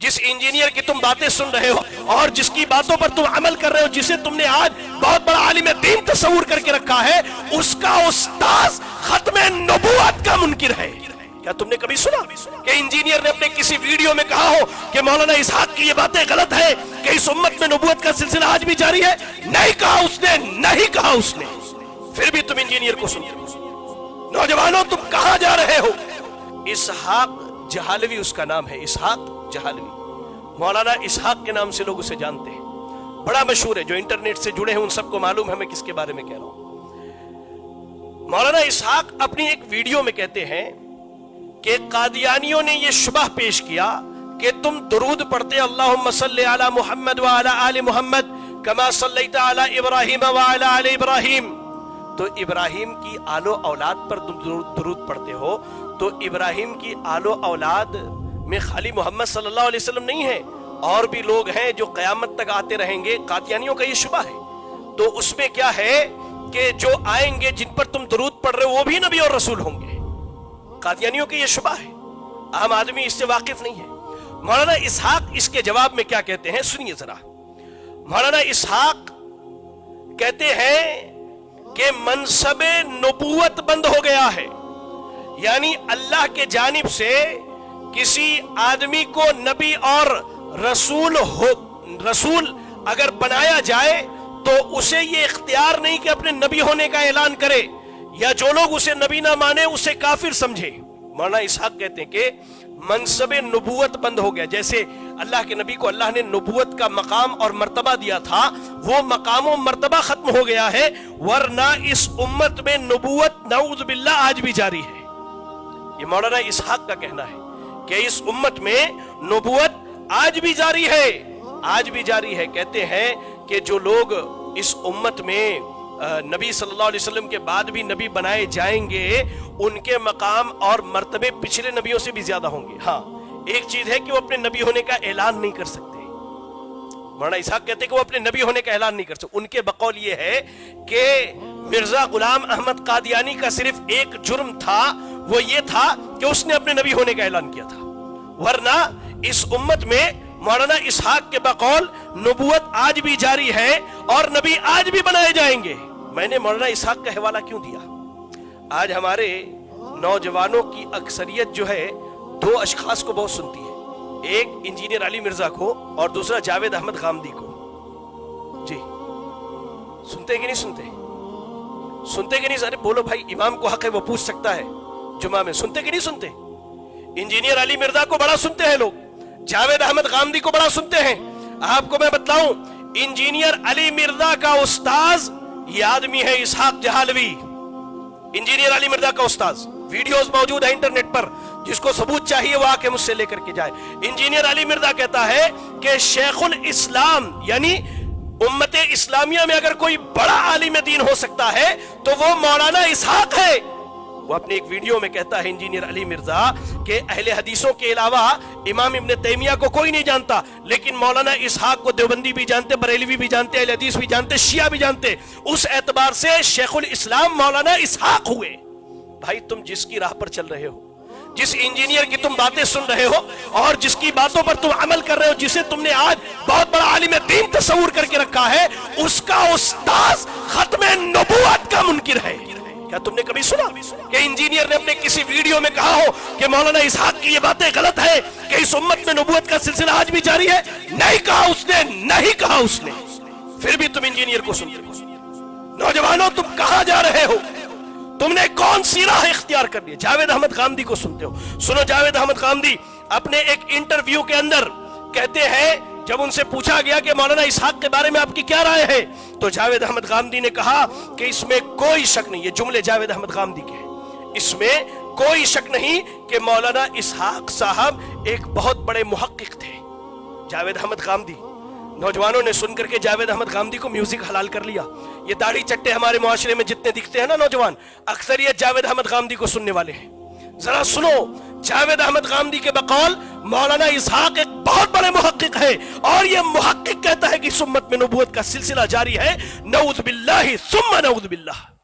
جس انجینئر کی تم باتیں سن رہے ہو اور جس کی باتوں پر تم عمل کر رہے ہو، جسے تم نے آج بہت بڑا عالم دین تصور کر کے رکھا ہے، اس کا استاذ ختم نبوت کا منکر ہے۔ کیا تم نے کبھی سنا کہ انجینئر نے اپنے کسی ویڈیو میں کہا ہو کہ مولانا اسحاق کی یہ باتیں غلط ہے کہ اس امت میں نبوت کا سلسلہ آج بھی جاری ہے؟ نہیں کہا اس نے، نہیں کہا اس نے، پھر بھی تم انجینئر کو سنتے ہو۔ نوجوانوں تم کہاں جا رہے ہو؟ اسحاق جہالوی اس کا نام ہے، اسحاق جہالوی، مولانا اسحاق کے نام سے لوگ اسے جانتے ہیں، بڑا مشہور ہے۔ جو انٹرنیٹ سے جڑے ہیں ان سب کو معلوم ہے میں کس کے بارے میں کہہ رہا ہوں۔ مولانا اسحاق اپنی ایک ویڈیو میں کہتے ہیں کہ قادیانیوں نے یہ شبہ پیش کیا کہ تم درود پڑھتے اللہم صلی علی محمد وعلی آل محمد کما صلیت علی ابراہیم وعلی آل ابراہیم، تو ابراہیم کی آل و اولاد پر تم درود پڑھتے ہو، تو ابراہیم کی آل و اولاد میں خالی محمد صلی اللہ علیہ وسلم نہیں ہے، اور بھی لوگ ہیں جو قیامت تک آتے رہیں گے۔ قادیانیوں کا یہ شبہ ہے، تو اس میں کیا ہے کہ جو آئیں گے جن پر تم درود پڑھ رہے ہو وہ بھی نبی اور رسول ہوں گے۔ قادیانیوں کی یہ شبہ ہے، عام آدمی اس سے واقف نہیں ہے۔ مولانا اسحاق اس کے جواب میں کیا کہتے ہیں سنیے ذرا۔ مولانا اسحاق کہتے ہیں کہ منصب نبوت بند ہو گیا ہے، یعنی اللہ کے جانب سے کسی آدمی کو نبی اور رسول اگر بنایا جائے تو اسے یہ اختیار نہیں کہ اپنے نبی ہونے کا اعلان کرے، یا جو لوگ اسے نبی نہ مانے اسے کافر سمجھے۔ مولانا اسحاق کہتے ہیں کہ منصب نبوت بند ہو گیا، جیسے اللہ کے نبی کو اللہ نے نبوت کا مقام اور مرتبہ دیا تھا، وہ مقام و مرتبہ ختم ہو گیا ہے، ورنہ اس امت میں نبوت نعوذ باللہ آج بھی جاری ہے۔ یہ مولانا اسحاق کا کہنا ہے کہ اس امت میں نبوت آج بھی جاری ہے، آج بھی جاری ہے۔ کہتے ہیں کہ جو لوگ اس امت میں نبی صلی اللہ علیہ وسلم کے بعد بھی نبی بنائے جائیں گے، ان کے مقام اور مرتبے پچھلے نبیوں سے بھی زیادہ ہوں گے۔ ہاں ایک چیز ہے کہ وہ اپنے نبی ہونے کا اعلان نہیں کر سکتے۔ مولانا اسحاق کہتے ہیں کہ وہ اپنے نبی ہونے کا اعلان نہیں کر سکتے۔ ان کے بقول یہ ہے کہ مرزا غلام احمد قادیانی کا صرف ایک جرم تھا، وہ یہ تھا کہ اس نے اپنے نبی ہونے کا اعلان کیا تھا، ورنہ اس امت میں مولانا اسحاق کے بقول نبوت آج بھی جاری ہے اور نبی آج بھی بنائے جائیں گے۔ میں نے مولانا اسحاق کا حوالہ کیوں دیا؟ آج ہمارے نوجوانوں کی اکثریت جو ہے دو اشخاص کو بہت سنتی ہے، ایک انجینئر علی مرزا کو اور دوسرا جاوید احمد غامدی کو۔ جی سنتے کہ نہیں سنتے؟ سنتے کہ نہیں؟ ارے بولو بھائی، امام کو حق ہے وہ پوچھ سکتا ہے جمعہ میں۔ سنتے کہ نہیں سنتے؟ انجینئر علی مرزا کو بڑا سنتے ہیں لوگ، جاوید احمد غامدی کو بڑا سنتے ہیں۔ آپ کو میں بتلاؤں، انجینئر علی مرزا کا استاذ یہ آدمی ہے اسحاق جہالوی، انجینئر علی مرزا کا استاذ۔ ویڈیوز موجود ہیں انٹرنیٹ پر، جس کو ثبوت چاہیے وہ آ کے مجھ سے لے کر کے جائے۔ انجینئر علی مرزا کہتا ہے کہ شیخ الاسلام یعنی امت اسلامیہ میں اگر کوئی بڑا عالم دین ہو سکتا ہے تو وہ مولانا اسحاق ہے۔ وہ اپنے ایک ویڈیو میں کہتا ہے انجینئر علی مرزا کہ اہل حدیثوں کے علاوہ امام ابن تیمیہ کو کوئی نہیں جانتا، لیکن مولانا اسحاق کو دیوبندی بھی جانتے، بریلوی بھی جانتے، اہل حدیث بھی جانتے، شیعہ بھی جانتے۔ اس اعتبار سے شیخ الاسلام مولانا اسحاق ہوئے۔ بھائی تم جس کی راہ پر چل رہے ہو، جس انجینئر کی تم باتیں سن رہے ہو اور جس کی باتوں پر تم عمل کر رہے ہو، جسے تم نے آج بہت بڑا عالم دین تصور کر کے رکھا ہے، اس کا استاذ ختم نبوت کا منکر ہے۔ کیا تم نے کبھی سنا کہ انجینئر نے اپنے کسی ویڈیو میں کہا ہو کہ مولانا اسحاق کی یہ باتیں غلط ہے کہ اس امت میں نبوت کا سلسلہ آج بھی جاری ہے؟ نہیں کہا اس نے، نہیں کہا اس نے، پھر بھی تم انجینئر کو سنتے ہو۔ نوجوانوں تم کہاں جا رہے ہو؟ تم نے کون سی راہ اختیار کر لی؟ جاوید احمد غامدی کو سنتے ہو۔ سنو، جاوید احمد غامدی اپنے ایک انٹرویو کے اندر کہتے ہیں، جب ان سے پوچھا گیا کہ مولانا اسحاق کے بارے میں آپ کی کیا رائے ہے، تو جاوید احمد غامدی نے کہا کہ اس میں کوئی شک نہیں، یہ جملے جاوید احمد غامدی کے ہیں، اس میں کوئی شک نہیں کہ مولانا اسحاق صاحب ایک بہت بڑے محقق تھے۔ جاوید احمد غامدی، نوجوانوں نے سن کر کے جاوید احمد غامدی کو میوزک حلال کر لیا۔ یہ داڑھی چٹے ہمارے معاشرے میں جتنے دکھتے ہیں نا نوجوان، اکثریت جاوید احمد غامدی کو سننے والے ہیں۔ ذرا سنو، جاوید احمد غامدی کے بقول مولانا اسحاق ایک بہت بڑے محقق ہے، اور یہ محقق کہتا ہے کہ اس امت میں نبوت کا سلسلہ جاری ہے، نعوذ باللہ ثم نعوذ باللہ۔